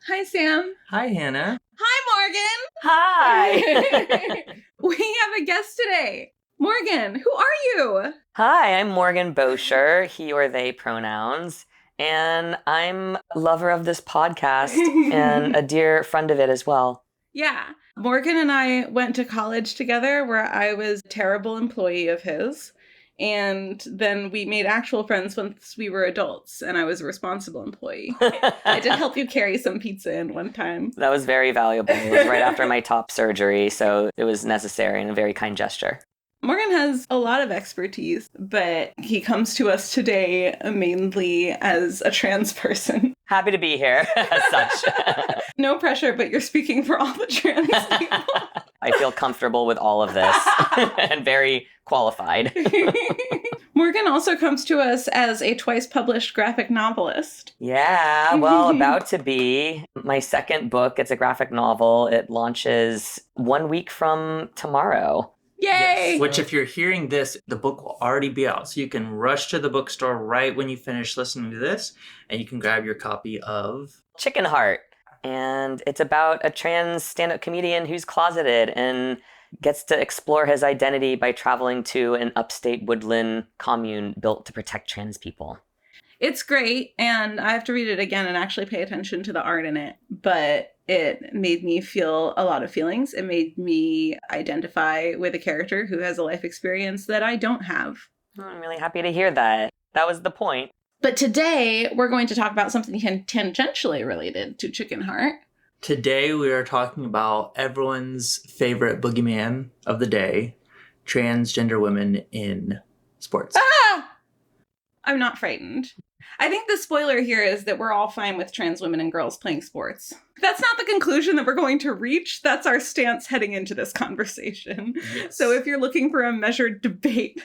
Hi, Sam. Hi, Hannah. Hi, Hi. Morgan. We have a guest today. Morgan, who are you? Hi, I'm Morgan Bosher, he or they pronouns, and I'm a lover of this podcast and a dear friend of it as well. Yeah. Morgan and I went to college together where I was a terrible employee of his. And then we made actual friends once we were adults and I was a responsible employee. I did help you carry some pizza in one time. That was very valuable. It was right after my top surgery, so it was necessary and a very kind gesture. Morgan has a lot of expertise, but he comes to us today mainly as a trans person. Happy to be here, as such. No pressure, but you're speaking for all the trans people. I feel comfortable with all of this and very qualified. Morgan also comes to us as a twice published graphic novelist. Yeah, well, about to be. My second book, it's a graphic novel. It launches 1 week from tomorrow. Yay! Yes. Which, if you're hearing this, the book will already be out. So you can rush to the bookstore right when you finish listening to this, and you can grab your copy of Chicken Heart. And it's about a trans stand-up comedian who's closeted and gets to explore his identity by traveling to an upstate woodland commune built to protect trans people. It's great, and I have to read it again and actually pay attention to the art in it, but it made me feel a lot of feelings. It made me identify with a character who has a life experience that I don't have. Oh, I'm really happy to hear that. That was the point. But today, we're going to talk about something tangentially related to Chicken Heart. Today we are talking about everyone's favorite boogeyman of the day, transgender women in sports. Ah! I'm not frightened. I think the spoiler here is that we're all fine with trans women and girls playing sports. That's not the conclusion that we're going to reach. That's our stance heading into this conversation. Yes. So if you're looking for a measured debate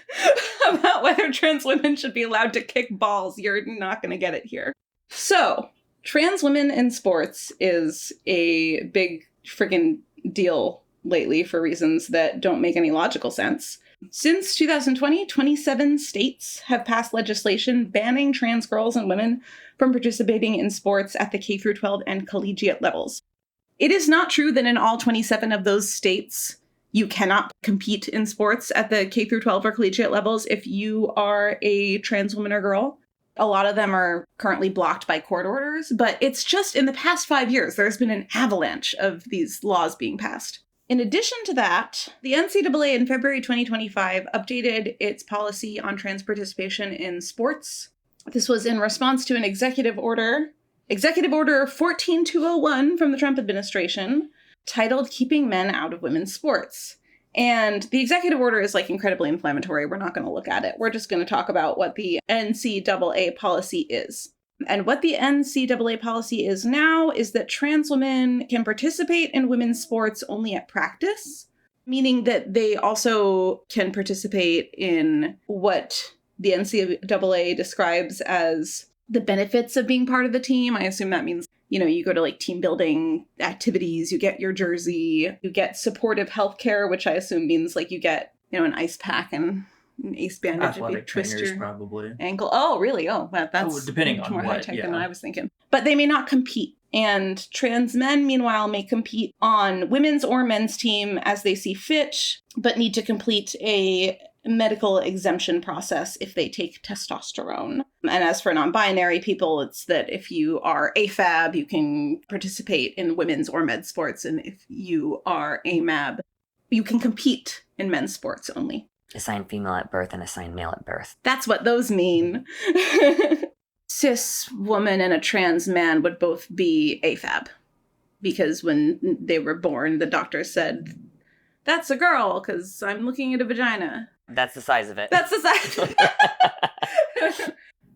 about whether trans women should be allowed to kick balls, you're not going to get it here. So, trans women in sports is a big friggin' deal lately for reasons that don't make any logical sense. Since 2020, 27 states have passed legislation banning trans girls and women from participating in sports at the K-12 and collegiate levels. It is not true that in all 27 of those states, you cannot compete in sports at the K-12 or collegiate levels if you are a trans woman or girl. A lot of them are currently blocked by court orders, but it's just in the past 5 years, there's been an avalanche of these laws being passed. In addition to that, the NCAA in February 2025 updated its policy on trans participation in sports. This was in response to an Executive Order 14201 from the Trump administration, titled Keeping Men Out of Women's Sports. And the executive order is incredibly inflammatory. We're not going to look at it. We're just going to talk about what the NCAA policy is. And what the NCAA policy is now is that trans women can participate in women's sports only at practice, meaning that they also can participate in what the NCAA describes as the benefits of being part of the team. I assume that means, you go to team building activities, you get your jersey, you get supportive healthcare, which I assume means you get, an ice pack and an ace bandage if you twist your probably. ankle. Oh, really? Oh, that's depending on more what, high-tech yeah. than I was thinking. But they may not compete. And trans men, meanwhile, may compete on women's or men's team as they see fit, but need to complete a medical exemption process if they take testosterone. And as for non-binary people, it's that if you are AFAB, you can participate in women's or med sports. And if you are AMAB, you can compete in men's sports only. Assigned female at birth and assigned male at birth. That's what those mean. Cis woman and a trans man would both be AFAB. Because when they were born, the doctor said, "That's a girl, because I'm looking at a vagina." That's the size of it. That's the size.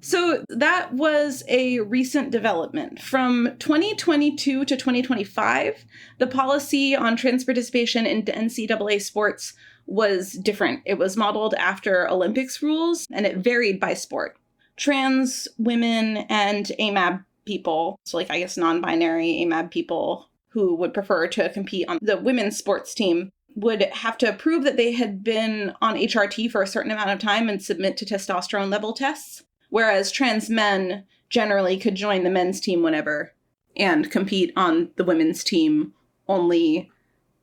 So that was a recent development. From 2022 to 2025, the policy on trans participation in NCAA sports was different. It was modeled after Olympics rules, and it varied by sport. Trans women and AMAB people, so I guess non-binary AMAB people who would prefer to compete on the women's sports team, would have to prove that they had been on HRT for a certain amount of time and submit to testosterone level tests, whereas trans men generally could join the men's team whenever and compete on the women's team only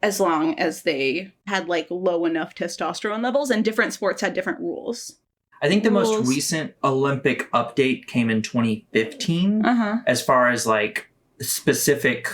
as long as they had like low enough testosterone levels, and different sports had different rules. I think the most recent Olympic update came in 2015 as far as like specific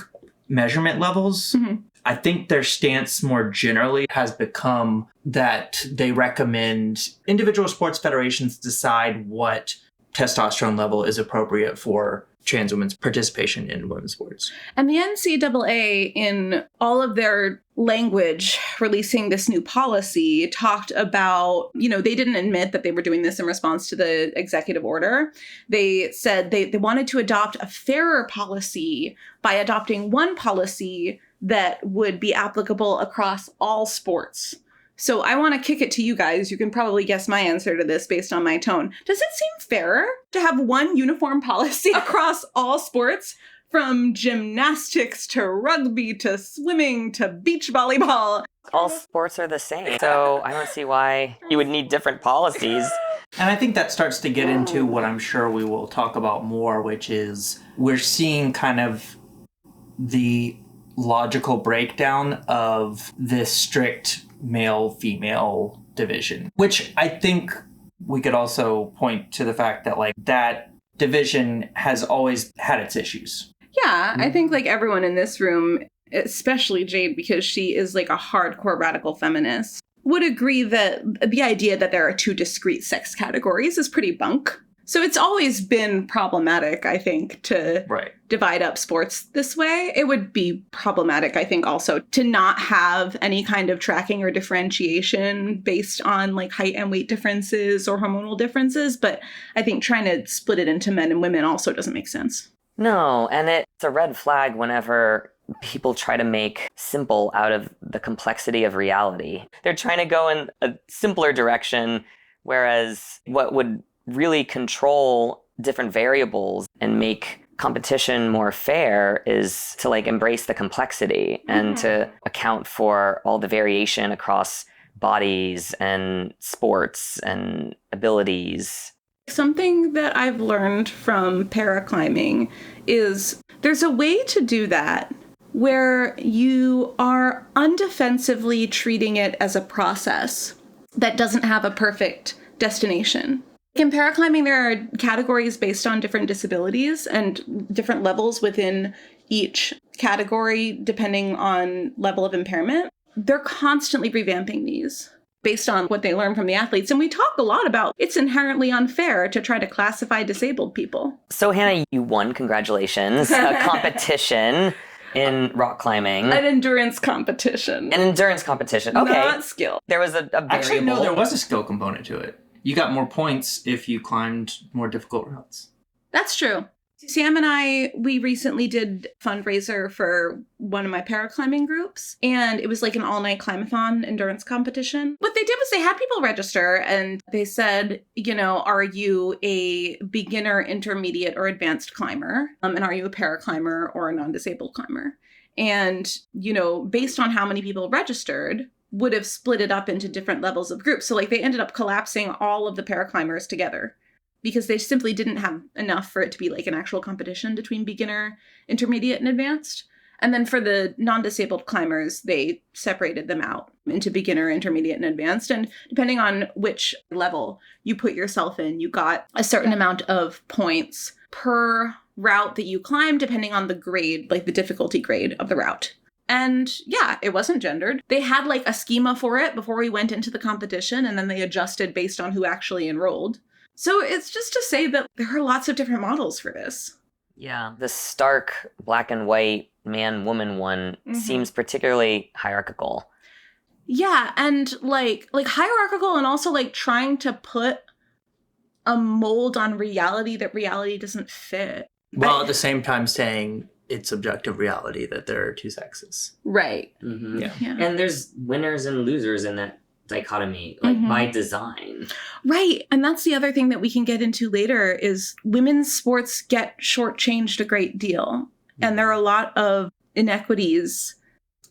measurement levels. Mm-hmm. I think their stance more generally has become that they recommend individual sports federations decide what testosterone level is appropriate for trans women's participation in women's sports. And the NCAA, in all of their language releasing this new policy, talked about, they didn't admit that they were doing this in response to the executive order. They said they wanted to adopt a fairer policy by adopting one policy that would be applicable across all sports. So I want to kick it to you guys. You can probably guess my answer to this based on my tone. Does it seem fairer to have one uniform policy across all sports, from gymnastics to rugby to swimming to beach volleyball? All sports are the same, so I don't see why you would need different policies. And I think that starts to get into what I'm sure we will talk about more, which is we're seeing kind of the logical breakdown of this strict male-female division, which I think we could also point to the fact that like that division has always had its issues. Yeah, I think like everyone in this room, especially Jade, because she is like a hardcore radical feminist, would agree that the idea that there are two discrete sex categories is pretty bunk. So it's always been problematic, I think, to divide up sports this way. It would be problematic, I think, also to not have any kind of tracking or differentiation based on like height and weight differences or hormonal differences. But I think trying to split it into men and women also doesn't make sense. No, and it's a red flag whenever people try to make simple out of the complexity of reality. They're trying to go in a simpler direction, whereas what would really control different variables and make competition more fair is to like embrace the complexity and to account for all the variation across bodies and sports and abilities. Something that I've learned from paraclimbing is there's a way to do that where you are undefensively treating it as a process that doesn't have a perfect destination. In paraclimbing, there are categories based on different disabilities and different levels within each category, depending on level of impairment. They're constantly revamping these based on what they learn from the athletes. And we talk a lot about it's inherently unfair to try to classify disabled people. So Hannah, you won, congratulations, a competition in rock climbing. An endurance competition. An endurance competition, okay. Not skill. There was a variable. Actually, no, there was a skill component to it. You got more points if you climbed more difficult routes. That's true. Sam and I, we recently did a fundraiser for one of my paraclimbing groups, and it was like an all-night climbathon endurance competition. What they did was they had people register, and they said, are you a beginner, intermediate, or advanced climber? And are you a paraclimber or a non-disabled climber? And, based on how many people registered, would have split it up into different levels of groups. So like they ended up collapsing all of the paraclimbers together because they simply didn't have enough for it to be like an actual competition between beginner, intermediate, and advanced. And then for the non-disabled climbers, they separated them out into beginner, intermediate, and advanced. And depending on which level you put yourself in, you got a certain amount of points per route that you climbed, depending on the grade, like the difficulty grade of the route. And yeah, it wasn't gendered. They had like a schema for it before we went into the competition, and then they adjusted based on who actually enrolled. So it's just to say that there are lots of different models for this. Yeah, the stark black and white man-woman one seems particularly hierarchical. Yeah, and like hierarchical, and also like trying to put a mold on reality that reality doesn't fit. Well, at the same time saying it's objective reality that there are two sexes. Right. Mm-hmm. Yeah. And there's winners and losers in that dichotomy, like by design. Right. And that's the other thing that we can get into later is women's sports get shortchanged a great deal. And there are a lot of inequities.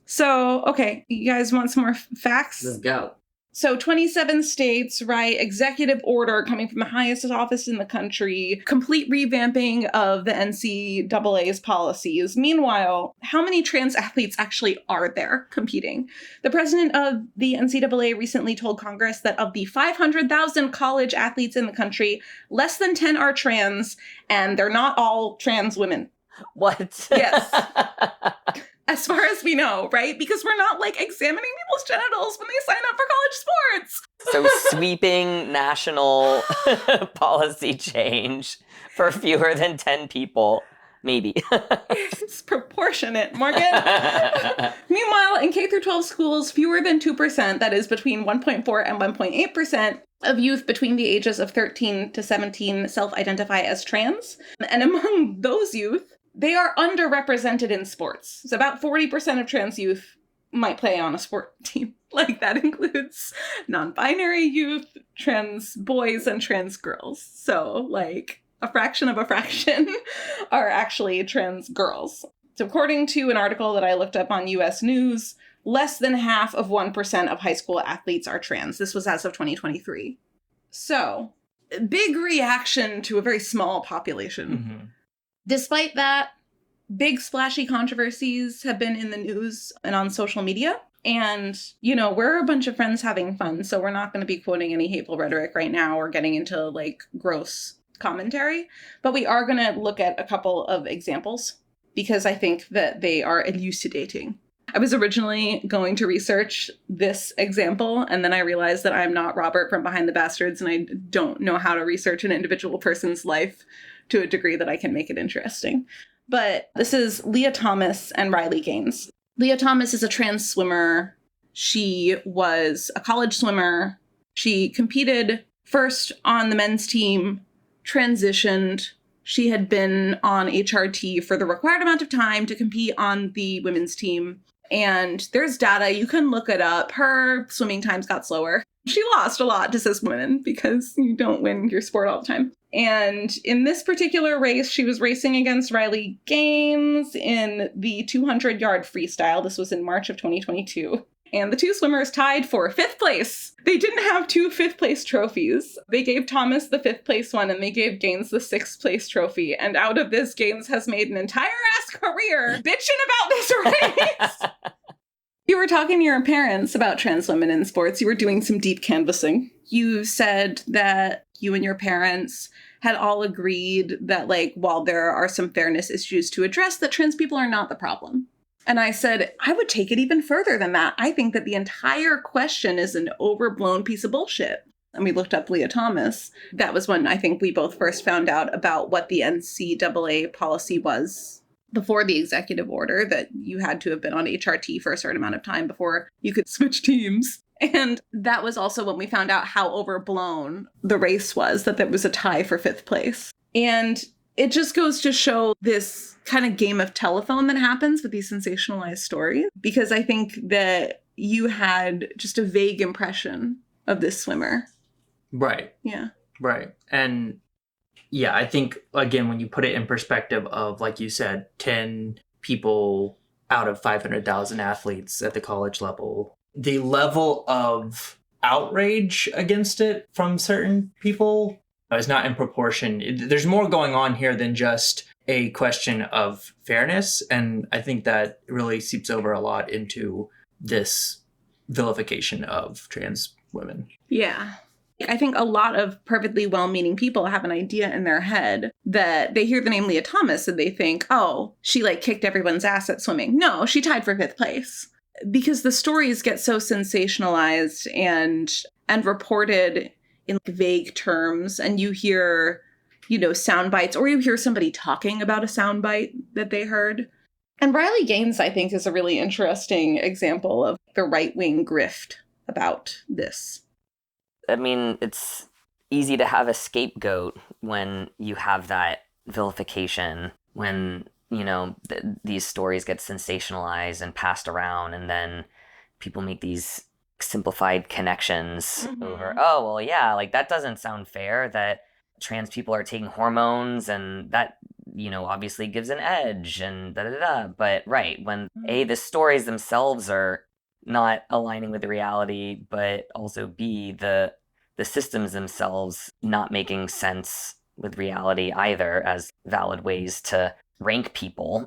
So, okay, you guys want some more facts? Let's go. So 27 states, right? Executive order coming from the highest office in the country, complete revamping of the NCAA's policies. Meanwhile, how many trans athletes actually are there competing? The president of the NCAA recently told Congress that of the 500,000 college athletes in the country, less than 10 are trans, and they're not all trans women. What? Yes. As far as we know, right? Because we're not like examining people's genitals when they sign up for college sports. So sweeping national policy change for fewer than 10 people, maybe. It's proportionate, Morgan. Meanwhile, in K through 12 schools, fewer than 2%, that is between 1.4 and 1.8%, of youth between the ages of 13 to 17 self-identify as trans. And among those youth, they are underrepresented in sports. So about 40% of trans youth might play on a sport team. Like that includes non-binary youth, trans boys, and trans girls. So like a fraction of a fraction are actually trans girls. So according to an article that I looked up on US News, less than half of 1% of high school athletes are trans. This was as of 2023. So big reaction to a very small population. Mm-hmm. Despite that, big splashy controversies have been in the news and on social media. And, you know, we're a bunch of friends having fun, so we're not going to be quoting any hateful rhetoric right now or getting into, like, gross commentary. But we are going to look at a couple of examples because I think that they are elucidating. I was originally going to research this example, and then I realized that I'm not Robert from Behind the Bastards, and I don't know how to research an individual person's life to a degree that I can make it interesting. But this is Leah Thomas and Riley Gaines. Leah Thomas is a trans swimmer. She was a college swimmer. She competed first on the men's team, transitioned. She had been on HRT for the required amount of time to compete on the women's team. And there's data, you can look it up. Her swimming times got slower. She lost a lot to cis women because you don't win your sport all the time. And in this particular race, she was racing against Riley Gaines in the 200-yard freestyle. This was in March of 2022. And the two swimmers tied for 5th place. They didn't have 2 5th-place trophies. They gave Thomas the 5th-place one, and they gave Gaines the 6th-place trophy. And out of this, Gaines has made an entire-ass career bitching about this race. You were talking to your parents about trans women in sports. You were doing some deep canvassing. You said that you and your parents had all agreed that, like, while there are some fairness issues to address, that trans people are not the problem. And I said, I would take it even further than that. I think that the entire question is an overblown piece of bullshit. And we looked up Leah Thomas. That was when I think we both first found out about what the NCAA policy was before the executive order, that you had to have been on HRT for a certain amount of time before you could switch teams. And that was also when we found out how overblown the race was, that there was a tie for 5th place. And it just goes to show this kind of game of telephone that happens with these sensationalized stories, because I think that you had just a vague impression of this swimmer. Right. Yeah. Right. And yeah, I think, again, when you put it in perspective of, like you said, 10 people out of 500,000 athletes at the college level, the level of outrage against it from certain people is not in proportion. There's more going on here than just a question of fairness. And I think that really seeps over a lot into this vilification of trans women. Yeah. I think a lot of perfectly well-meaning people have an idea in their head that they hear the name Leah Thomas and they think, oh, she like kicked everyone's ass at swimming. No, she tied for 5th place. Because the stories get so sensationalized and reported in like vague terms, and you hear, you know, sound bites, or you hear somebody talking about a sound bite that they heard. And Riley Gaines, I think, is a really interesting example of the right-wing grift about this. I mean, it's easy to have a scapegoat when you have that vilification, when, you know, these stories get sensationalized and passed around, and then people make these simplified connections over, oh, well, yeah, like that doesn't sound fair that trans people are taking hormones, and that, you know, obviously gives an edge and da-da-da. But right, when the stories themselves are not aligning with the reality, but also B, the systems themselves not making sense with reality either as valid ways to rank people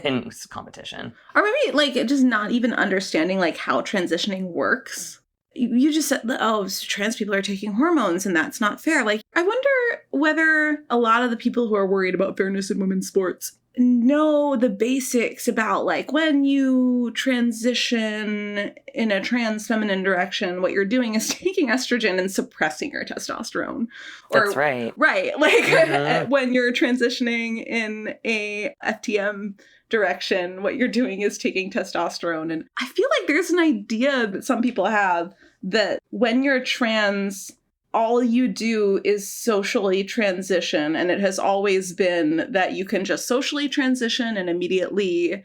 in competition. Or maybe like just not even understanding like how transitioning works. You just said, oh, trans people are taking hormones and that's not fair. Like, I wonder whether a lot of the people who are worried about fairness in women's sports know the basics about like when you transition in a trans feminine direction, what you're doing is taking estrogen and suppressing your testosterone. That's right. Right. Like when you're transitioning in a FTM direction, what you're doing is taking testosterone. And I feel like there's an idea that some people have that when you're trans, all you do is socially transition. And it has always been that you can just socially transition and immediately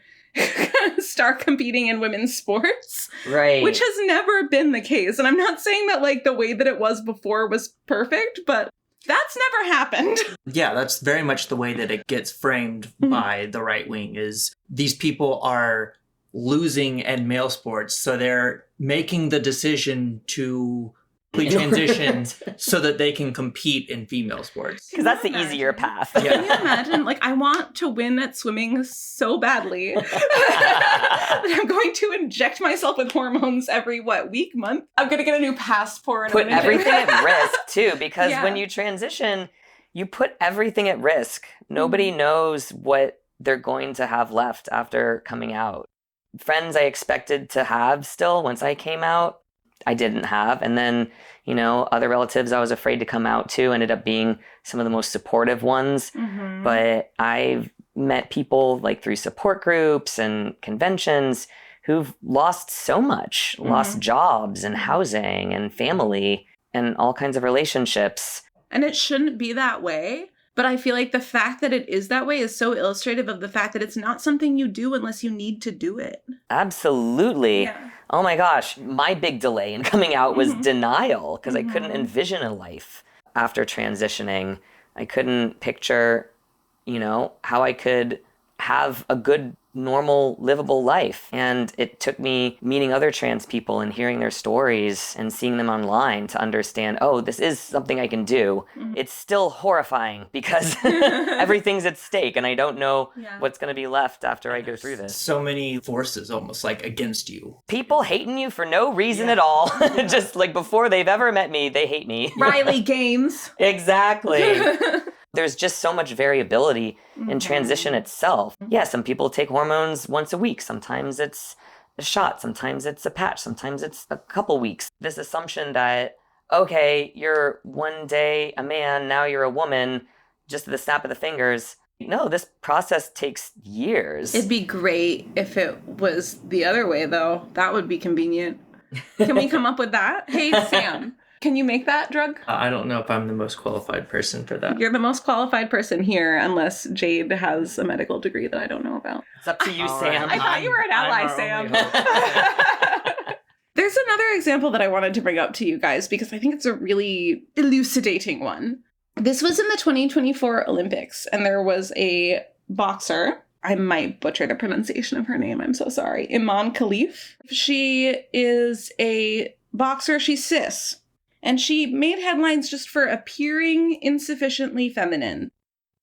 start competing in women's sports. Right. Which has never been the case. And I'm not saying that like the way that it was before was perfect, but that's never happened. Yeah, that's very much the way that it gets framed by the right wing is these people are losing in male sports. So they're making the decision to transition so that they can compete in female sports. Because that's the easier path. Yeah. Can you imagine? Like, I want to win at swimming so badly that I'm going to inject myself with hormones every, week, month? I'm going to get a new passport. Put everything at risk, too, because when you transition, you put everything at risk. Nobody knows what they're going to have left after coming out. Friends I expected to have still once I came out, I didn't have. And then, other relatives I was afraid to come out to ended up being some of the most supportive ones. Mm-hmm. But I've met people like through support groups and conventions who've lost so much, lost jobs and housing and family and all kinds of relationships. And it shouldn't be that way. But I feel like the fact that it is that way is so illustrative of the fact that it's not something you do unless you need to do it. Absolutely. Yeah. Oh my gosh. My big delay in coming out was denial because I couldn't envision a life after transitioning. I couldn't picture, how I could have a good, normal, livable life. And it took me meeting other trans people and hearing their stories and seeing them online to understand, oh, this is something I can do. Mm-hmm. It's still horrifying because everything's at stake and I don't know what's going to be left after I go through this. So many forces almost like against you. People hating you for no reason at all. Just like before they've ever met me, they hate me. Riley Gaines. Exactly. There's just so much variability in transition itself. Yeah, some people take hormones once a week. Sometimes it's a shot. Sometimes it's a patch. Sometimes it's a couple weeks. This assumption that, okay, you're one day a man, now you're a woman, just at the snap of the fingers. No, this process takes years. It'd be great if it was the other way, though. That would be convenient. Can we come up with that? Hey, Sam. Can you make that drug? I don't know if I'm the most qualified person for that. You're the most qualified person here, unless Jade has a medical degree that I don't know about. It's up to you, Sam. I thought you were an ally, Sam. There's another example that I wanted to bring up to you guys because I think it's a really elucidating one. This was in the 2024 Olympics, and there was a boxer. I might butcher the pronunciation of her name. I'm so sorry. Iman Khalif. She is a boxer. She's cis. And she made headlines just for appearing insufficiently feminine.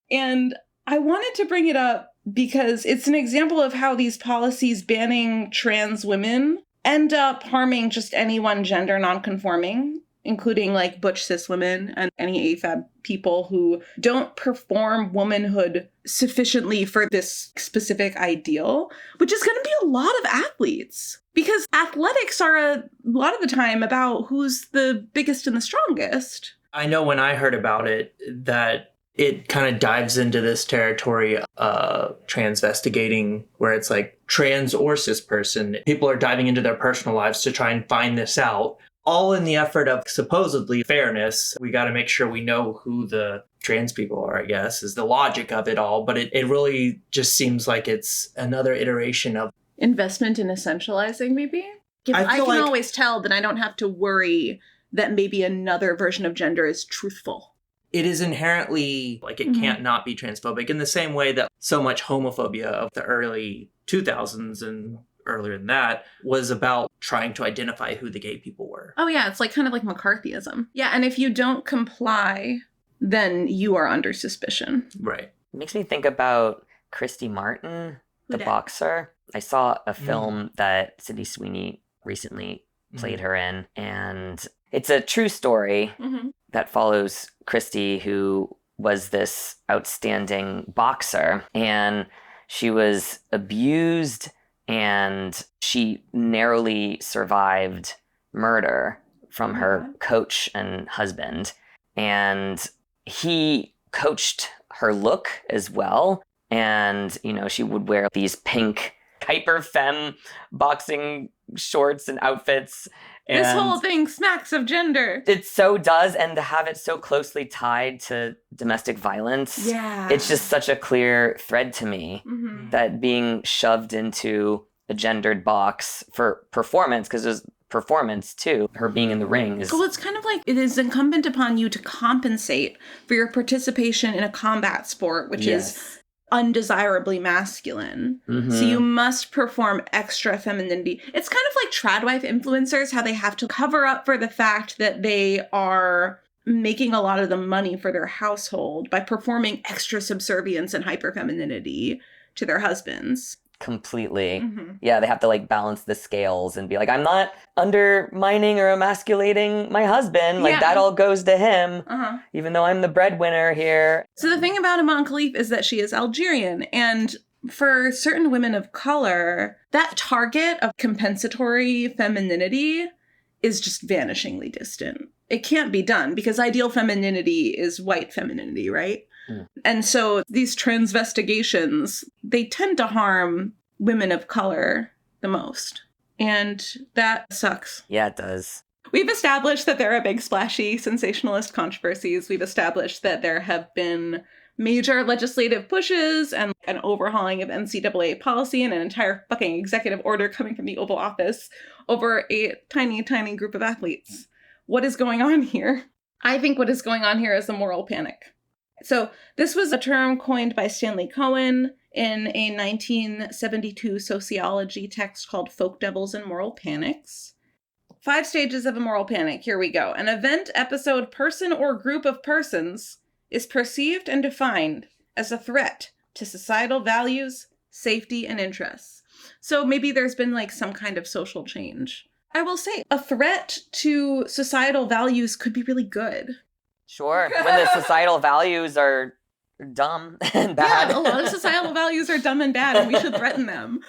And I wanted to bring it up because it's an example of how these policies banning trans women end up harming just anyone gender nonconforming, including like butch cis women and any AFAB people who don't perform womanhood sufficiently for this specific ideal, which is going to be a lot of athletes. Because athletics are a lot of the time about who's the biggest and the strongest. I know when I heard about it that it kind of dives into this territory of transvestigating where it's like trans or cis person. People are diving into their personal lives to try and find this out. All in the effort of supposedly fairness. We got to make sure we know who the trans people are, I guess, is the logic of it all. But it really just seems like it's another iteration of investment in essentializing, maybe? I can always tell that I don't have to worry that maybe another version of gender is truthful. It is inherently, like, it can't not be transphobic in the same way that so much homophobia of the early 2000s and earlier than that, was about trying to identify who the gay people were. Oh, yeah. It's like kind of like McCarthyism. Yeah. And if you don't comply, then you are under suspicion. Right. It makes me think about Christy Martin, the dat? boxer. I saw a film that Sydney Sweeney recently played Mhm. her in, and it's a true story Mm-hmm. that follows Christy, who was this outstanding boxer, and she was abused and she narrowly survived murder from her coach and husband. And he coached her look as well. And, you know, she would wear these pink hyper femme boxing shorts and outfits. And This whole thing smacks of gender. it so does, and to have it so closely tied to domestic violence, Yeah. it's just such a clear thread to me Mm-hmm. that being shoved into a gendered box for performance, because there's performance too, her being in the ring is Well, it's kind of like it is incumbent upon you to compensate for your participation in a combat sport, which is undesirably masculine. Mhm. So you must perform extra femininity. It's kind of like tradwife influencers, how they have to cover up for the fact that they are making a lot of the money for their household by performing extra subservience and hyperfemininity to their husbands. completely. Mm-hmm. Yeah, they have to like balance the scales and be like, I'm not undermining or emasculating my husband. Like Yeah. that all goes to him, Uh-huh. even though I'm the breadwinner here. So the thing about Iman Khalif is that she is Algerian, and for certain women of color, that target of compensatory femininity is just vanishingly distant. It can't be done because ideal femininity is white femininity, right? Mm. And so these transvestigations, they tend to harm women of color the most. And that sucks. Yeah, it does. We've established that there are big, splashy, sensationalist controversies. We've established that there have been major legislative pushes and an overhauling of NCAA policy and an entire fucking executive order coming from the Oval Office over a tiny, tiny group of athletes. What is going on here? I think what is going on here is a moral panic. So this was a term coined by Stanley Cohen in a 1972 sociology text called Folk Devils and Moral Panics. 5 stages of a moral panic. Here we go. An event, episode, person, or group of persons is perceived and defined as a threat to societal values, safety, and interests. So maybe there's been like some kind of social change. I will say a threat to societal values could be really good. Sure. When the societal values are dumb and bad. Yeah, a lot of societal values are dumb and bad, and we should threaten them.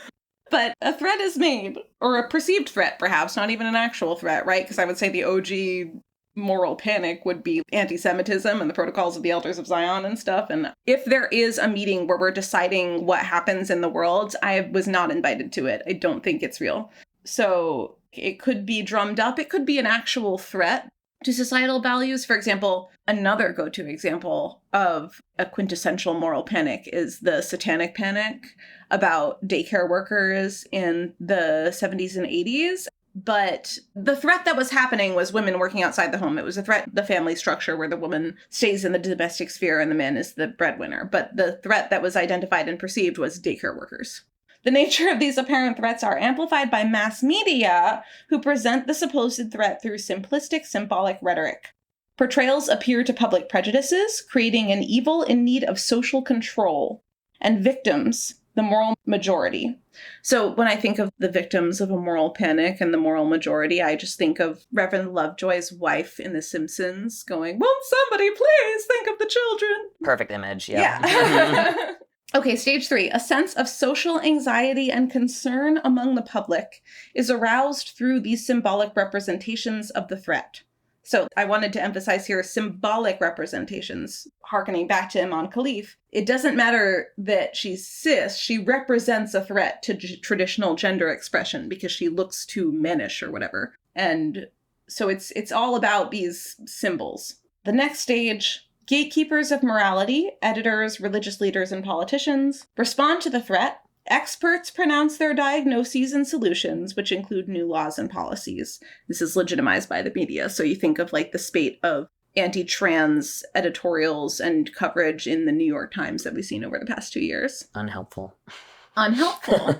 But a threat is made, or a perceived threat, perhaps, not even an actual threat, right? Because I would say the OG moral panic would be anti-Semitism and the Protocols of the Elders of Zion and stuff. And if there is a meeting where we're deciding what happens in the world, I was not invited to it. I don't think it's real. So it could be drummed up. It could be an actual threat to societal values. For example, another go-to example of a quintessential moral panic is the Satanic Panic about daycare workers in the 70s and 80s. But the threat that was happening was women working outside the home. It was a threat to the family structure where the woman stays in the domestic sphere and the man is the breadwinner. But the threat that was identified and perceived was daycare workers. The nature of these apparent threats are amplified by mass media, who present the supposed threat through simplistic, symbolic rhetoric. Portrayals appear to public prejudices, creating an evil in need of social control, and victims, the moral majority. So when I think of the victims of a moral panic and the moral majority, I just think of Reverend Lovejoy's wife in The Simpsons going, "Won't somebody please think of the children?" Perfect image. Yeah. Yeah. Okay, stage 3. A sense of social anxiety and concern among the public is aroused through these symbolic representations of the threat. So I wanted to emphasize here symbolic representations, hearkening back to Iman Khalif. It doesn't matter that she's cis, she represents a threat to traditional gender expression because she looks too mannish or whatever. And so it's all about these symbols. The next stage, gatekeepers of morality, editors, religious leaders, and politicians respond to the threat. Experts pronounce their diagnoses and solutions, which include new laws and policies. This is legitimized by the media. So you think of like the spate of anti-trans editorials and coverage in the New York Times that we've seen over the past 2 years. Unhelpful. Unhelpful.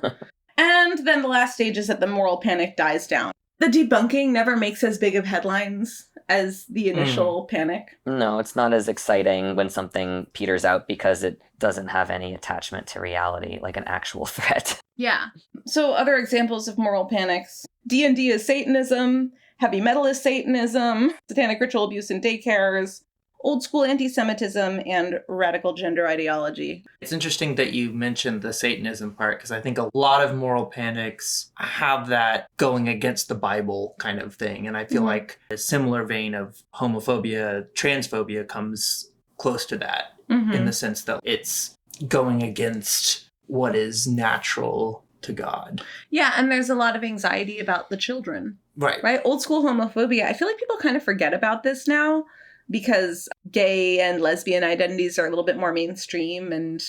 And then the last stage is that the moral panic dies down. The debunking never makes as big of headlines as the initial panic. No, it's not as exciting when something peters out because it doesn't have any attachment to reality, like an actual threat. Yeah. So other examples of moral panics. D&D is Satanism, heavy metal is Satanism, satanic ritual abuse in daycares, old school anti-Semitism, and radical gender ideology. It's interesting that you mentioned the Satanism part, because I think a lot of moral panics have that going against the Bible kind of thing. And I feel like a similar vein of homophobia, transphobia comes close to that in the sense that it's going against what is natural to God. Yeah, and there's a lot of anxiety about the children. Right. Old school homophobia. I feel like people kind of forget about this now, because gay and lesbian identities are a little bit more mainstream and,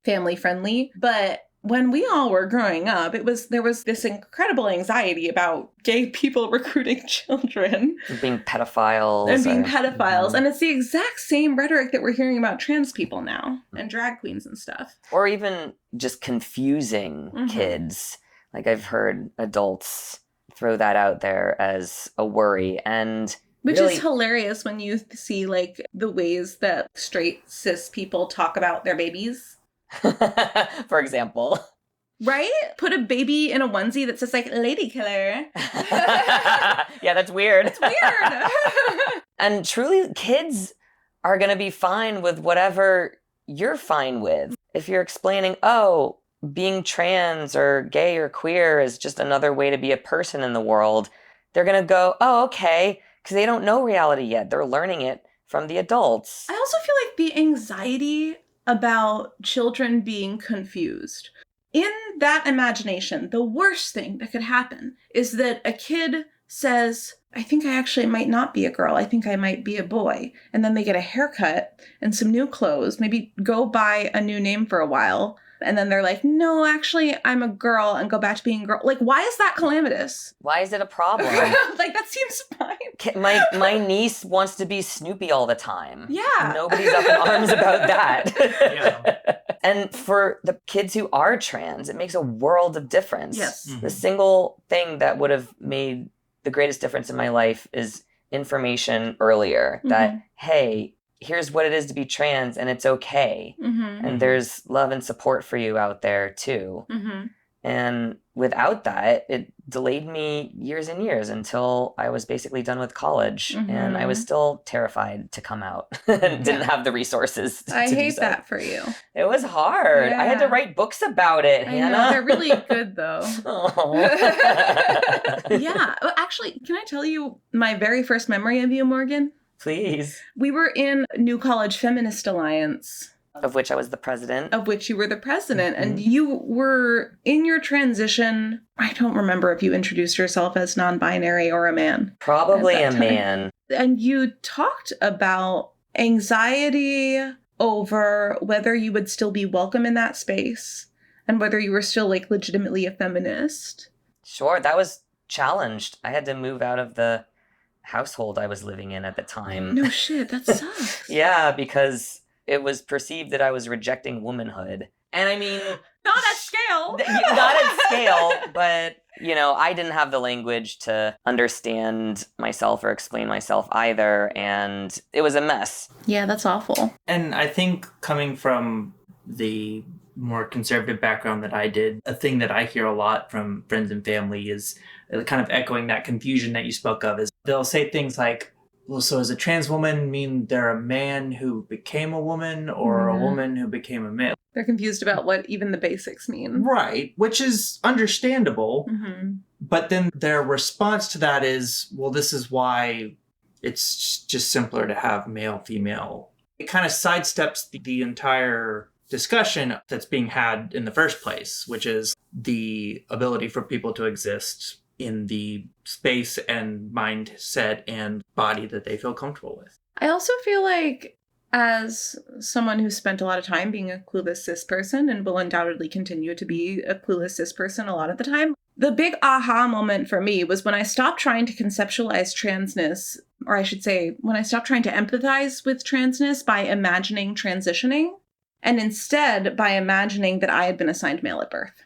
family friendly. But when we all were growing up, there was this incredible anxiety about gay people recruiting children. Being pedophiles. And it's the exact same rhetoric that we're hearing about trans people now and drag queens and stuff. Or even just confusing kids. Like I've heard adults throw that out there as a worry. And which really, is hilarious when you see, like, the ways that straight cis people talk about their babies. for example. Right? Put a baby in a onesie that says, like, lady killer. Yeah, that's weird. It's weird. And truly, kids are going to be fine with whatever you're fine with. If you're explaining, oh, being trans or gay or queer is just another way to be a person in the world, they're going to go, oh, okay. Because they don't know reality yet. They're learning it from the adults. I also feel like the anxiety about children being confused. In that imagination, the worst thing that could happen is that a kid says, I think I actually might not be a girl. I think I might be a boy. And then they get a haircut and some new clothes, maybe go buy a new name for a while. And then they're like, no, actually, I'm a girl, and go back to being a girl. Like, why is that calamitous? Why is it a problem? Like, that seems fine. My niece wants to be Snoopy all the time. Yeah. Nobody's up in arms about that. Yeah. And for the kids who are trans, it makes a world of difference. Yes. The single thing that would have made the greatest difference in my life is information earlier. That, hey, here's what it is to be trans, and it's okay. And there's love and support for you out there too. And without that, it delayed me years and years until I was basically done with college. And I was still terrified to come out and didn't have the resources to I do hate so. that for you. It was hard. I had to write books about it, I Hannah. know, they're really good, though. Aw. Yeah. Well, actually, can I tell you my very first memory of you, Morgan? Please. We were in New College Feminist Alliance, Of which I was the president. of which you were the president, and you were in your transition. I don't remember if you introduced yourself as non-binary or a man. Probably at a that time. man. And you talked about anxiety over whether you would still be welcome in that space and whether you were still, like, legitimately a feminist. Sure, that was challenged. I had to move out of the household I was living in at the time. No shit, that sucks. Yeah, because it was perceived that I was rejecting womanhood. And I mean, Not at scale. not at scale, but, I didn't have the language to understand myself or explain myself either, and it was a mess. Yeah, that's awful. And I think coming from the more conservative background that I did, a thing that I hear a lot from friends and family is kind of echoing that confusion that you spoke of, is they'll say things like, well, so does a trans woman mean they're a man who became a woman or a woman who became a man? They're confused about what even the basics mean. Right, which is understandable. But then their response to that is, well, this is why it's just simpler to have male, female. It kind of sidesteps the entire discussion that's being had in the first place, which is the ability for people to exist in the space and mindset and body that they feel comfortable with. I also feel like, as someone who spent a lot of time being a clueless cis person and will undoubtedly continue to be a clueless cis person a lot of the time, the big aha moment for me was when I stopped trying to conceptualize transness, or I should say, when I stopped trying to empathize with transness by imagining transitioning, and instead by imagining that I had been assigned male at birth.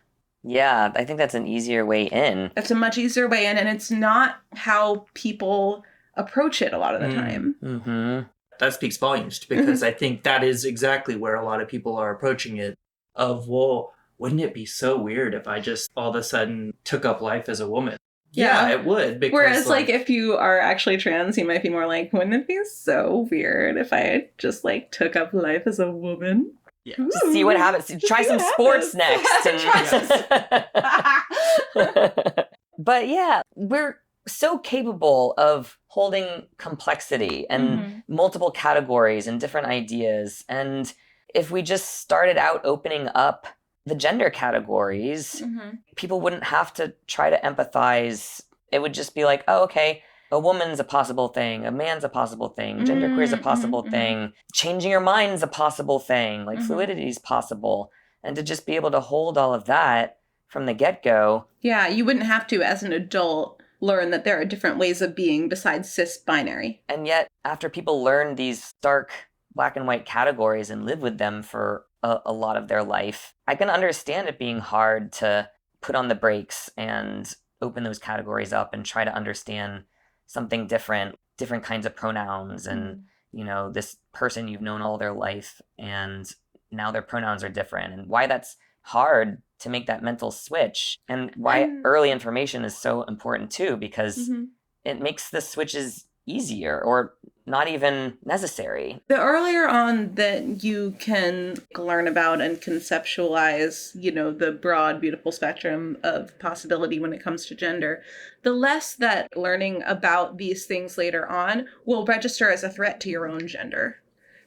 Yeah, I think that's an easier way in. That's a much easier way in, and it's not how people approach it a lot of the time. Mm-hmm. That speaks volumes, because I think that is exactly where a lot of people are approaching it, of, well, wouldn't it be so weird if I just all of a sudden took up life as a woman? Yeah. Yeah, it would. Because, Whereas, like, if you are actually trans, you might be more like, wouldn't it be so weird if I just, like, took up life as a woman? Yeah. Ooh, See what happens. Try see some what sports happens. next. But yeah, we're so capable of holding complexity and Mhm. multiple categories and different ideas. And if we just started out opening up the gender categories, Mhm. people wouldn't have to try to empathize. It would just be like, oh, okay, a woman's a possible thing, a man's a possible thing, genderqueer is a possible thing, changing your mind's a possible thing, like fluidity is possible. And to just be able to hold all of that from the get-go. Yeah, you wouldn't have to, as an adult, learn that there are different ways of being besides cis binary. And yet, after people learn these stark black and white categories and live with them for a lot of their life, I can understand it being hard to put on the brakes and open those categories up and try to understand something different kinds of pronouns, and, you know, this person you've known all their life and now their pronouns are different, and why that's hard to make that mental switch, and why early information is so important too, because it makes the switches easier or not even necessary. The earlier on that you can learn about and conceptualize, you know, the broad, beautiful spectrum of possibility when it comes to gender, the less that learning about these things later on will register as a threat to your own gender.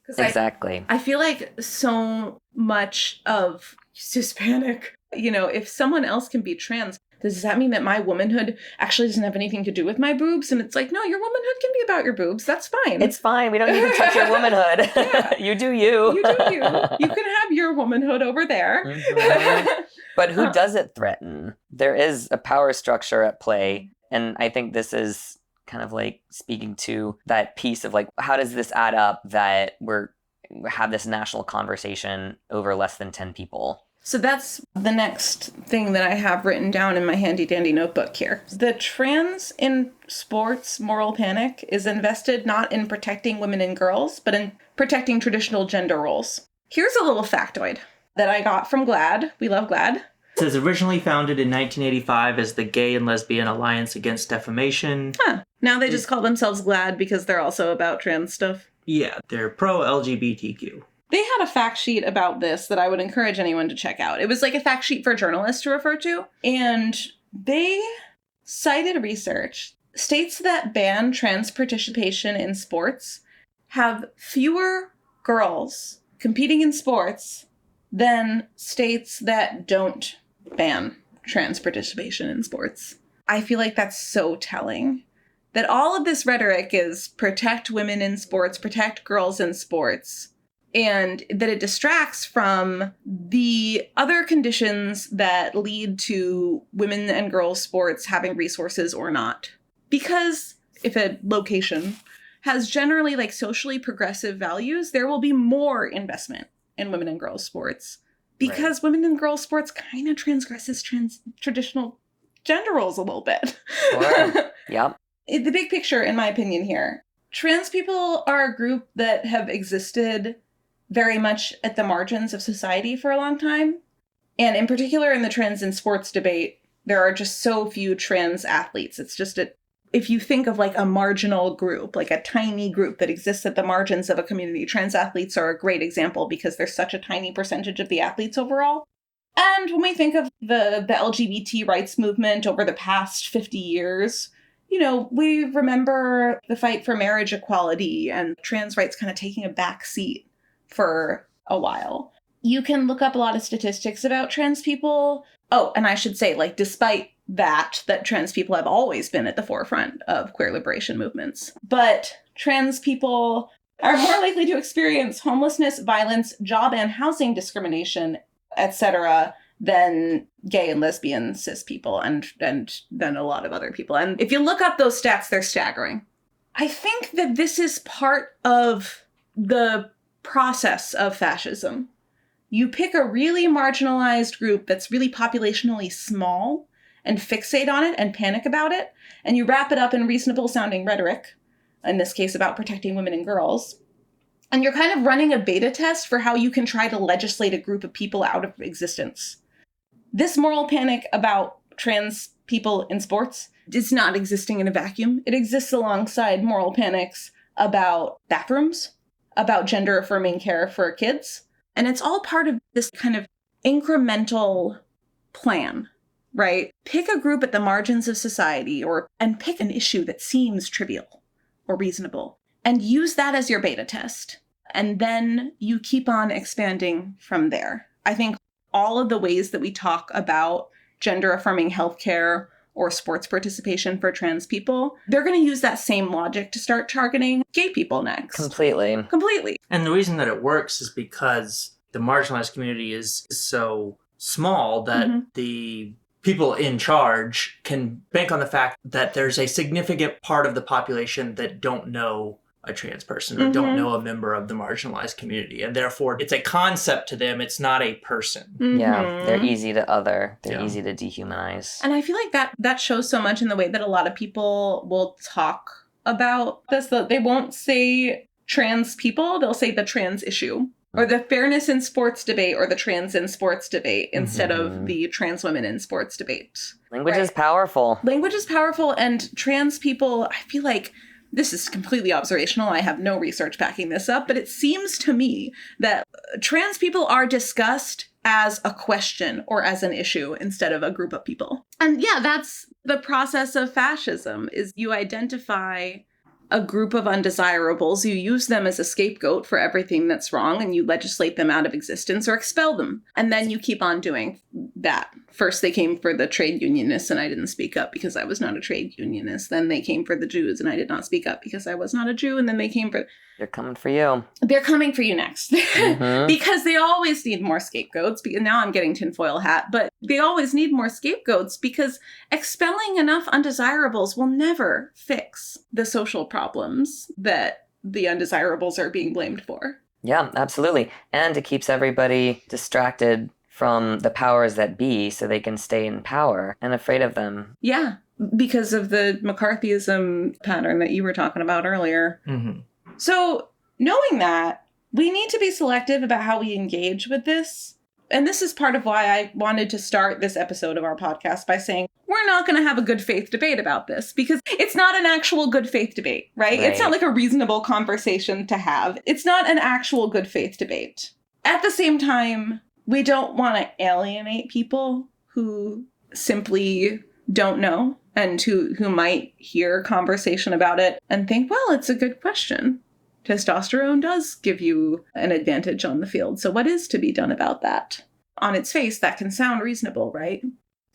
Exactly. I feel like so much of Hispanic, you know, if someone else can be trans, does that mean that my womanhood actually doesn't have anything to do with my boobs? And it's like, no, your womanhood can be about your boobs. That's fine. It's fine. We don't need to touch your womanhood. Yeah. You do you. You do you. You can have your womanhood over there. But who does it threaten? There is a power structure at play. And I think this is kind of like speaking to that piece of like, how does this add up that we have this national conversation over less than 10 people? So that's the next thing that I have written down in my handy dandy notebook here. The trans in sports moral panic is invested not in protecting women and girls, but in protecting traditional gender roles. Here's a little factoid that I got from GLAAD. We love GLAAD. It says originally founded in 1985 as the Gay and Lesbian Alliance Against Defamation. Huh. Now they just call themselves GLAAD because they're also about trans stuff. Yeah, they're pro-LGBTQ. They had a fact sheet about this that I would encourage anyone to check out. It was like a fact sheet for journalists to refer to. And they cited research. States that ban trans participation in sports have fewer girls competing in sports than states that don't ban trans participation in sports. I feel like that's so telling. That all of this rhetoric is protect women in sports, protect girls in sports, and that it distracts from the other conditions that lead to women and girls sports having resources or not. Because if a location has generally like socially progressive values, there will be more investment in women and girls sports. Because women and girls sports kind of transgresses traditional gender roles a little bit. Sure. Yep. The big picture, in my opinion here, trans people are a group that have existed very much at the margins of society for a long time. And in particular, in the trans in sports debate, there are just so few trans athletes. It's just if you think of like a marginal group, like a tiny group that exists at the margins of a community, trans athletes are a great example because they're such a tiny percentage of the athletes overall. And when we think of the LGBT rights movement over the past 50 years, you know, we remember the fight for marriage equality and trans rights kind of taking a back seat for a while. You can look up a lot of statistics about trans people. Oh, and I should say, like, despite that trans people have always been at the forefront of queer liberation movements. But trans people are more likely to experience homelessness, violence, job and housing discrimination, etc., than gay and lesbian cis people and than a lot of other people. And if you look up those stats, they're staggering. I think that this is part of the process of fascism. You pick a really marginalized group that's really populationally small and fixate on it and panic about it, and you wrap it up in reasonable sounding rhetoric, in this case about protecting women and girls. And you're kind of running a beta test for how you can try to legislate a group of people out of existence. This moral panic about trans people in sports is not existing in a vacuum. It exists alongside moral panics about bathrooms, about gender affirming care for kids. And it's all part of this kind of incremental plan, right? Pick a group at the margins of society and pick an issue that seems trivial or reasonable and use that as your beta test. And then you keep on expanding from there. I think all of the ways that we talk about gender affirming healthcare or sports participation for trans people, they're going to use that same logic to start targeting gay people next. Completely. And the reason that it works is because the marginalized community is so small that the people in charge can bank on the fact that there's a significant part of the population that don't know a trans person or don't know a member of the marginalized community. And therefore, it's a concept to them. It's not a person. Yeah, they're easy to other. They're easy to dehumanize. And I feel like that shows so much in the way that a lot of people will talk about this. They won't say trans people, they'll say the trans issue. Or the fairness in sports debate or the trans in sports debate instead of the trans women in sports debate. Language is powerful. Language is powerful, and trans people, I feel like, this is completely observational. I have no research backing this up, but it seems to me that trans people are discussed as a question or as an issue instead of a group of people. And yeah, that's the process of fascism, is you identify a group of undesirables, you use them as a scapegoat for everything that's wrong, and you legislate them out of existence or expel them. And then you keep on doing that. First, they came for the trade unionists, and I didn't speak up because I was not a trade unionist. Then they came for the Jews, and I did not speak up because I was not a Jew. And then they came for... They're coming for you. They're coming for you next. Because they always need more scapegoats. Now I'm getting tinfoil hat, but they always need more scapegoats because expelling enough undesirables will never fix the social problems that the undesirables are being blamed for. Yeah, absolutely. And it keeps everybody distracted from the powers that be so they can stay in power and afraid of them. Yeah, because of the McCarthyism pattern that you were talking about earlier. So knowing that, we need to be selective about how we engage with this. And this is part of why I wanted to start this episode of our podcast by saying, we're not going to have a good faith debate about this because it's not an actual good faith debate, right? It's not like a reasonable conversation to have. It's not an actual good faith debate. At the same time, we don't want to alienate people who simply don't know and who might hear conversation about it and think, well, it's a good question. Testosterone does give you an advantage on the field. So what is to be done about that? On its face, that can sound reasonable, right?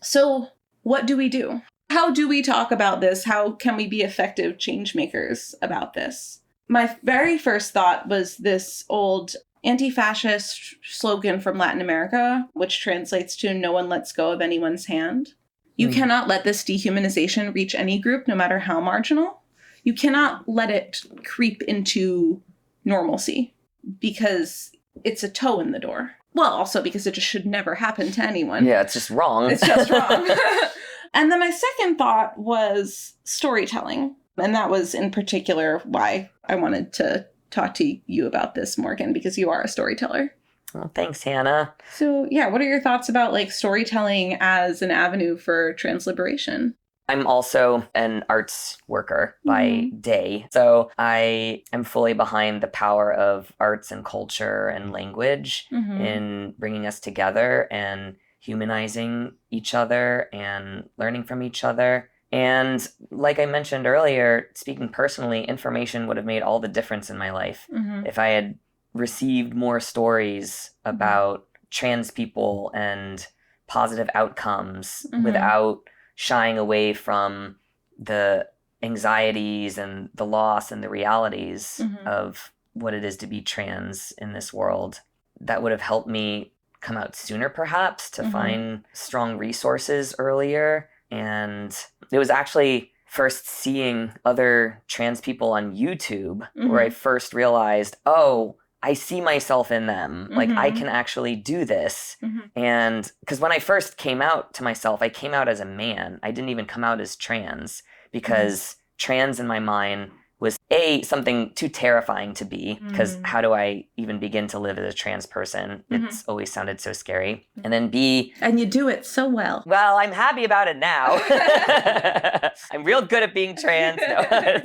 So what do we do? How do we talk about this? How can we be effective change makers about this? My very first thought was this old anti-fascist slogan from Latin America, which translates to "No one lets go of anyone's hand." You cannot let this dehumanization reach any group, no matter how marginal. You cannot let it creep into normalcy because it's a toe in the door. Well, also because it just should never happen to anyone. Yeah, it's just wrong. It's just wrong. And then my second thought was storytelling. And that was in particular why I wanted to talk to you about this, Morgan, because you are a storyteller. Well, thanks, Hannah. So yeah, what are your thoughts about like storytelling as an avenue for trans liberation? I'm also an arts worker by day, so I am fully behind the power of arts and culture and language in bringing us together and humanizing each other and learning from each other. And like I mentioned earlier, speaking personally, information would have made all the difference in my life. If I had received more stories about trans people and positive outcomes without shying away from the anxieties and the loss and the realities of what it is to be trans in this world, that would have helped me come out sooner, perhaps, to find strong resources earlier. And it was actually first seeing other trans people on YouTube where I first realized, oh, I see myself in them. Like, I can actually do this. And because when I first came out to myself, I came out as a man. I didn't even come out as trans because trans in my mind was something too terrifying to be, because how do I even begin to live as a trans person? It's always sounded so scary. And then B, and you do it so well. well, I'm happy about it now. I'm real good at being trans. I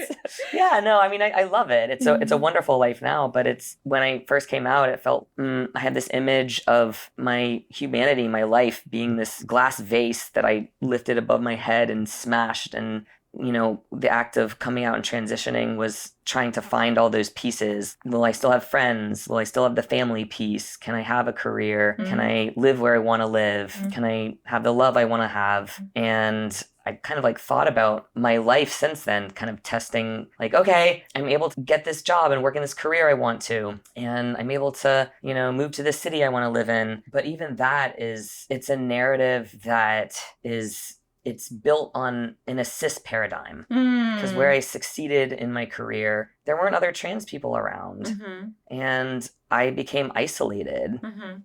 love it. It's a wonderful life now, but it's when I first came out, it felt I had this image of my humanity, my life being this glass vase that I lifted above my head and smashed, and the act of coming out and transitioning was trying to find all those pieces. Will I still have friends? Will I still have the family piece? Can I have a career? Can I live where I want to live? Can I have the love I want to have? And I kind of like thought about my life since then, kind of testing like, okay, I'm able to get this job and work in this career I want to, and I'm able to, move to this city I want to live in. But even that it's a narrative that it's built in a cis paradigm, because where I succeeded in my career, there weren't other trans people around. And I became isolated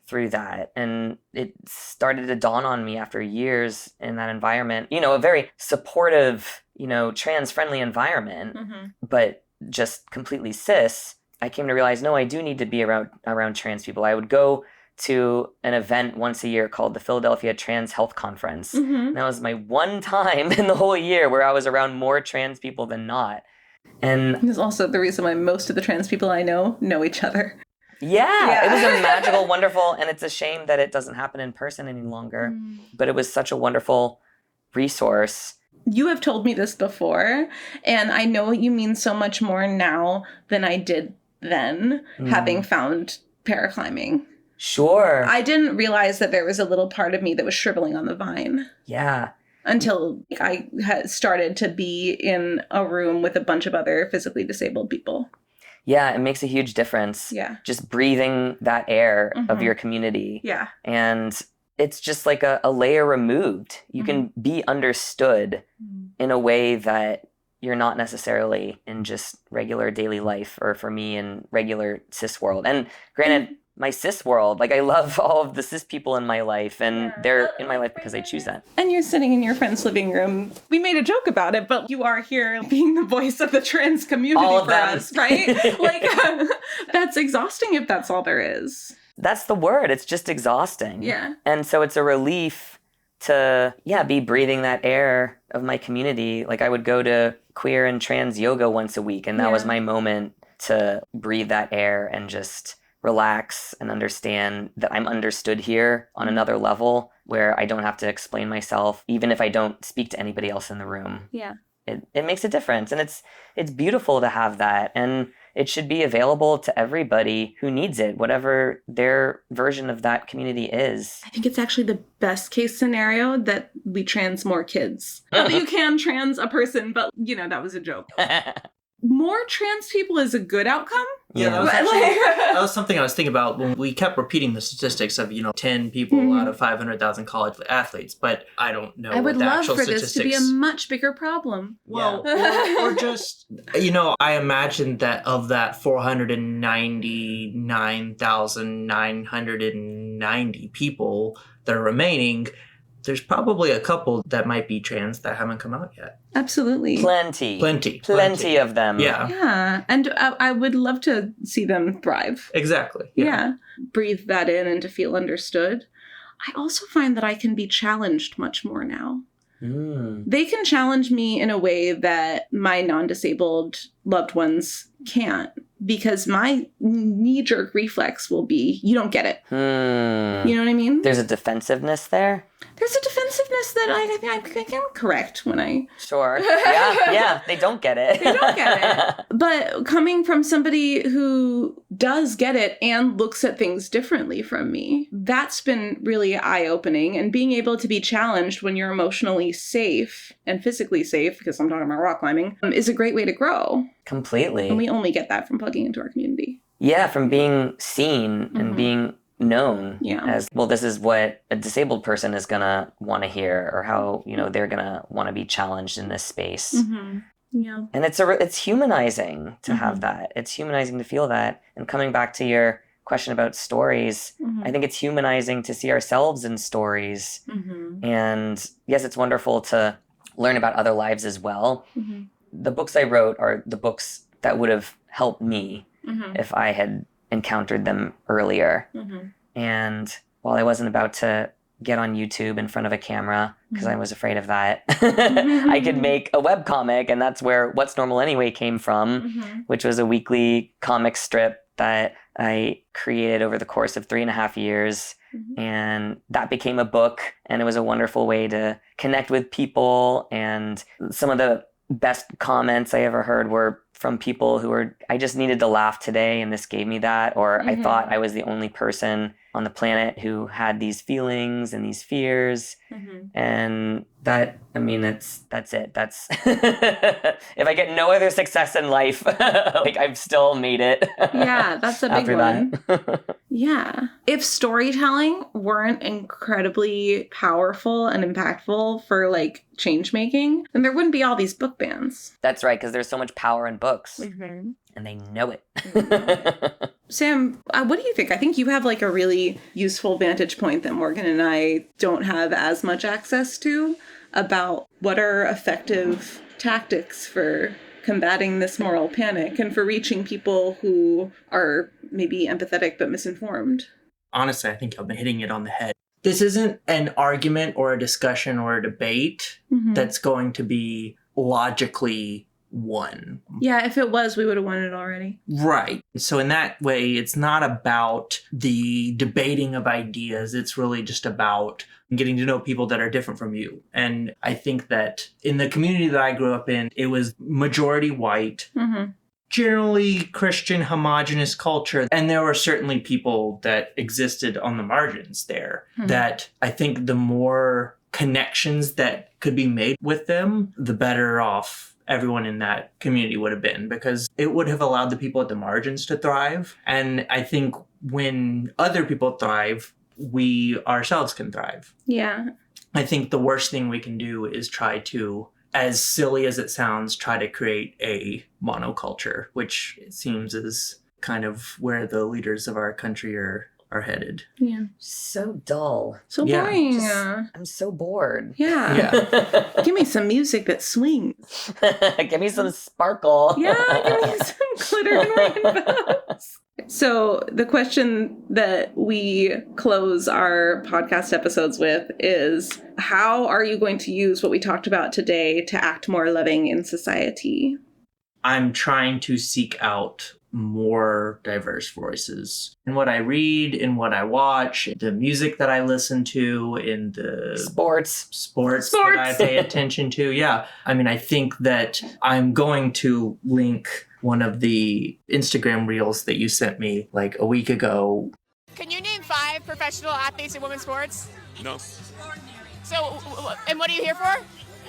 through that. And it started to dawn on me after years in that environment, a very supportive, trans-friendly environment, but just completely cis. I came to realize, no, I do need to be around trans people. I would go to an event once a year called the Philadelphia Trans Health Conference. And that was my one time in the whole year where I was around more trans people than not. And it's also the reason why most of the trans people I know each other. Yeah, it was a magical, wonderful, and it's a shame that it doesn't happen in person any longer. But it was such a wonderful resource. You have told me this before, and I know you mean so much more now than I did then, having found paraclimbing. Sure. I didn't realize that there was a little part of me that was shriveling on the vine. Yeah. Until I had started to be in a room with a bunch of other physically disabled people. Yeah, it makes a huge difference. Yeah. Just breathing that air of your community. Yeah. And it's just like a layer removed. You can be understood in a way that you're not necessarily in just regular daily life, or for me in regular cis world. And granted, my cis world, like I love all of the cis people in my life, and they're in my life because I choose that. And you're sitting in your friend's living room. We made a joke about it, but you are here being the voice of the trans community all of for them. us, right? Like, that's exhausting if that's all there is. That's the word. It's just exhausting. Yeah. And so it's a relief to, be breathing that air of my community. Like I would go to queer and trans yoga once a week, and that was my moment to breathe that air and just relax and understand that I'm understood here on another level, where I don't have to explain myself, even if I don't speak to anybody else in the room. Yeah. It makes a difference, and it's beautiful to have that, and it should be available to everybody who needs it, whatever their version of that community is. I think it's actually the best case scenario that we trans more kids. Not that you can trans a person, but that was a joke. More trans people is a good outcome. Yeah, that was something I was thinking about when we kept repeating the statistics of 10 people out of 500,000 college athletes, but I don't know. I would the love actual for statistics. this to be a much bigger problem. Well, or just I imagine that of that 499,990 people that are remaining, there's probably a couple that might be trans that haven't come out yet. Absolutely. Plenty of them. Yeah. And I would love to see them thrive. Exactly. Yeah. Breathe that in and to feel understood. I also find that I can be challenged much more now. They can challenge me in a way that my non-disabled loved ones can't, because my knee-jerk reflex will be, you don't get it. You know what I mean? There's a defensiveness there? There's a defensive that I am correct when I... Sure. Yeah, they don't get it. They don't get it. But coming from somebody who does get it and looks at things differently from me, that's been really eye-opening. And being able to be challenged when you're emotionally safe and physically safe, because I'm talking about rock climbing, is a great way to grow. Completely. And we only get that from plugging into our community. Yeah, from being seen and being known as, well, this is what a disabled person is going to want to hear, or how, they're going to want to be challenged in this space. Yeah. And it's humanizing to have that. It's humanizing to feel that. And coming back to your question about stories, I think it's humanizing to see ourselves in stories. And yes, it's wonderful to learn about other lives as well. The books I wrote are the books that would have helped me if I had encountered them earlier. And while I wasn't about to get on YouTube in front of a camera because I was afraid of that, I could make a webcomic, and that's where What's Normal Anyway came from, which was a weekly comic strip that I created over the course of 3.5 years. And that became a book, and it was a wonderful way to connect with people. And some of the best comments I ever heard were from people who were, I just needed to laugh today and this gave me that, or I thought I was the only person on the planet who had these feelings and these fears. And that, I mean, that's it. That's if I get no other success in life, like I've still made it. Yeah, that's a big after one. that. Yeah. If storytelling weren't incredibly powerful and impactful for like change making, then there wouldn't be all these book bans. That's right, because there's so much power in books, and they know it. Sam, what do you think? I think you have like a really useful vantage point that Morgan and I don't have as much access to about what are effective tactics for combating this moral panic and for reaching people who are maybe empathetic but misinformed. Honestly, I think I've been hitting it on the head. This isn't an argument or a discussion or a debate that's going to be logically won. Yeah, if it was, we would have won it already. Right. So in that way, it's not about the debating of ideas. It's really just about getting to know people that are different from you. And I think that in the community that I grew up in, it was majority white, generally Christian homogenous culture. And there were certainly people that existed on the margins there that I think the more connections that could be made with them, the better off everyone in that community would have been, because it would have allowed the people at the margins to thrive. And I think when other people thrive, we ourselves can thrive. Yeah. I think the worst thing we can do is try to, as silly as it sounds, try to create a monoculture, which it seems is kind of where the leaders of our country are headed. Yeah. So dull. So Yeah. boring. I'm so bored. Yeah. Give me some music that swings. Give me some sparkle. Yeah, give me some glitter and rainbows. So the question that we close our podcast episodes with is, how are you going to use what we talked about today to act more loving in society? I'm trying to seek out more diverse voices in what I read, in what I watch, the music that I listen to, in the sports that I pay attention to. Yeah. I mean, I think that I'm going to link one of the Instagram reels that you sent me like a week ago. Can you name 5 professional athletes in women's sports? No. So, and what are you here for?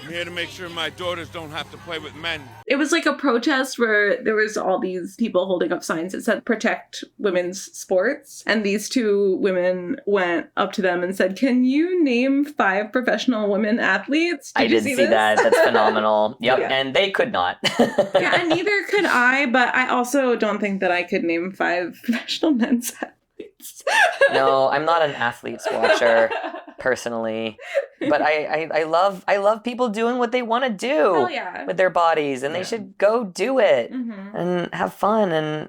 I'm here to make sure my daughters don't have to play with men. It was like a protest where there was all these people holding up signs that said protect women's sports. And these 2 women went up to them and said, can you name 5 professional women athletes? I did see that. That's phenomenal. Yep. Yeah. And they could not. Yeah, and neither could I, but I also don't think that I could name 5 professional men's athletes. No, I'm not an athletes watcher personally, but I love people doing what they want to do Hell yeah. with their bodies, and they should go do it Mm-hmm. and have fun and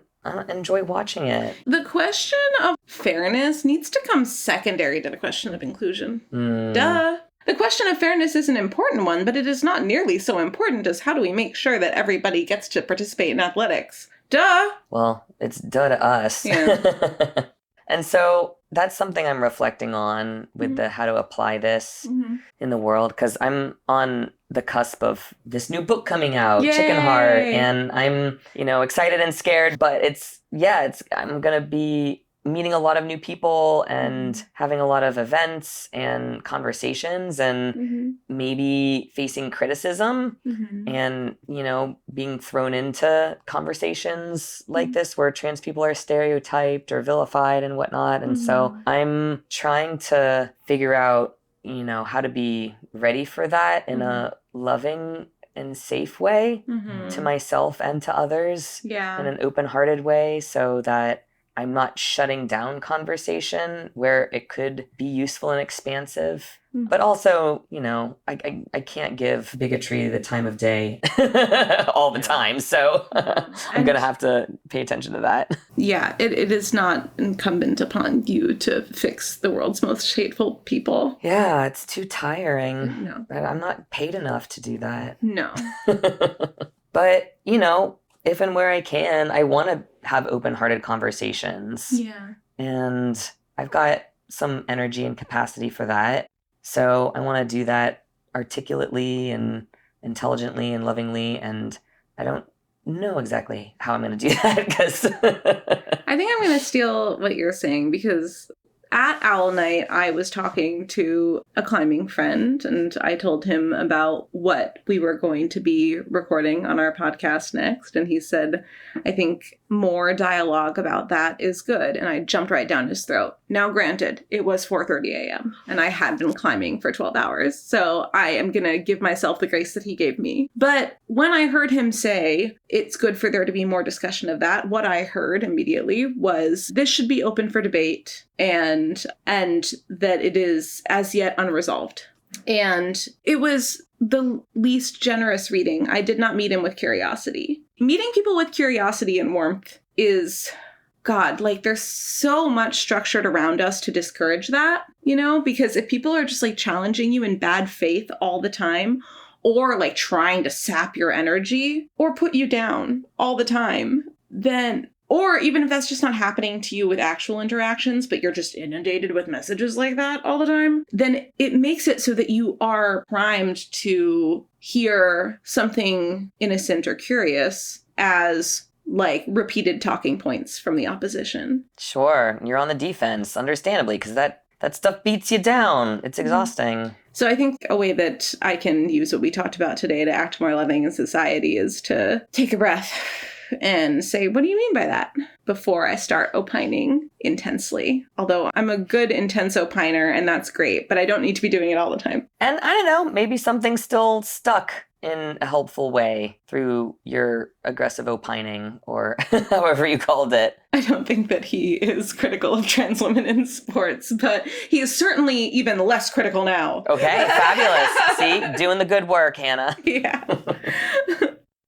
enjoy watching it. The question of fairness needs to come secondary to the question of inclusion. Duh. The question of fairness is an important one, but it is not nearly so important as how do we make sure that everybody gets to participate in athletics. Duh. Well, it's duh to us. Yeah. And so that's something I'm reflecting on with the how to apply this in the world, because I'm on the cusp of this new book coming out, Yay! Chicken Heart, and I'm, excited and scared, but I'm going to be meeting a lot of new people and having a lot of events and conversations and maybe facing criticism and, being thrown into conversations like this where trans people are stereotyped or vilified and whatnot. And so I'm trying to figure out, how to be ready for that in a loving and safe way Mhm. to myself and to others Yeah. in an open-hearted way so that I'm not shutting down conversation where it could be useful and expansive. Mhm. But also, you know, I can't give bigotry the time of day all the time. So I'm going to have to pay attention to that. Yeah, it is not incumbent upon you to fix the world's most hateful people. Yeah, it's too tiring. No. I'm not paid enough to do that. No. But, you know, if and where I can, I want to have open-hearted conversations. Yeah. And I've got some energy and capacity for that. So I want to do that articulately and intelligently and lovingly. And I don't know exactly how I'm going to do that because I think I'm going to steal what you're saying because at Owl Night, I was talking to a climbing friend and I told him about what we were going to be recording on our podcast next. And he said, I think more dialogue about that is good. And I jumped right down his throat. Now, granted, it was 4:30 a.m. and I had been climbing for 12 hours. So I am going to give myself the grace that he gave me. But when I heard him say it's good for there to be more discussion of that, what I heard immediately was this should be open for debate and that it is as yet unresolved. And it was the least generous reading. I did not meet him with curiosity. Meeting people with curiosity and warmth is, God, like there's so much structured around us to discourage that, you know, because if people are just like challenging you in bad faith all the time, or like trying to sap your energy or put you down all the time, then, or even if that's just not happening to you with actual interactions, but you're just inundated with messages like that all the time, then it makes it so that you are primed to hear something innocent or curious as like repeated talking points from the opposition. Sure, you're on the defense, understandably, because that stuff beats you down. It's exhausting. So I think a way that I can use what we talked about today to act more loving in society is to take a breath and say, what do you mean by that? Before I start opining intensely. Although I'm a good intense opiner and that's great, but I don't need to be doing it all the time. And I don't know, maybe something's still stuck in a helpful way through your aggressive opining or however you called it. I don't think that he is critical of trans women in sports, but he is certainly even less critical now. Okay, fabulous. See, doing the good work, Hannah. Yeah.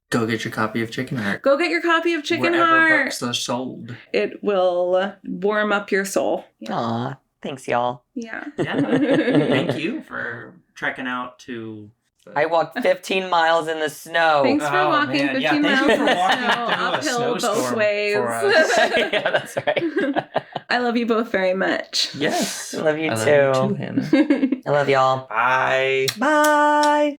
Go get your copy of Chicken Heart. Go get your copy of Chicken Wherever Heart. books are sold. It will warm up your soul. Yeah. Aw, thanks, y'all. Yeah. Yeah. Thank you for trekking out to... I walked 15 miles in the snow. Thanks for Oh, walking man. 15 Yeah, thank miles you for in the walking snow, through a uphill both snowstorm ways. for us. Yeah, that's right. I love you both very much. Yes. I love you I too. love you too, Hannah. I love y'all. Bye. Bye.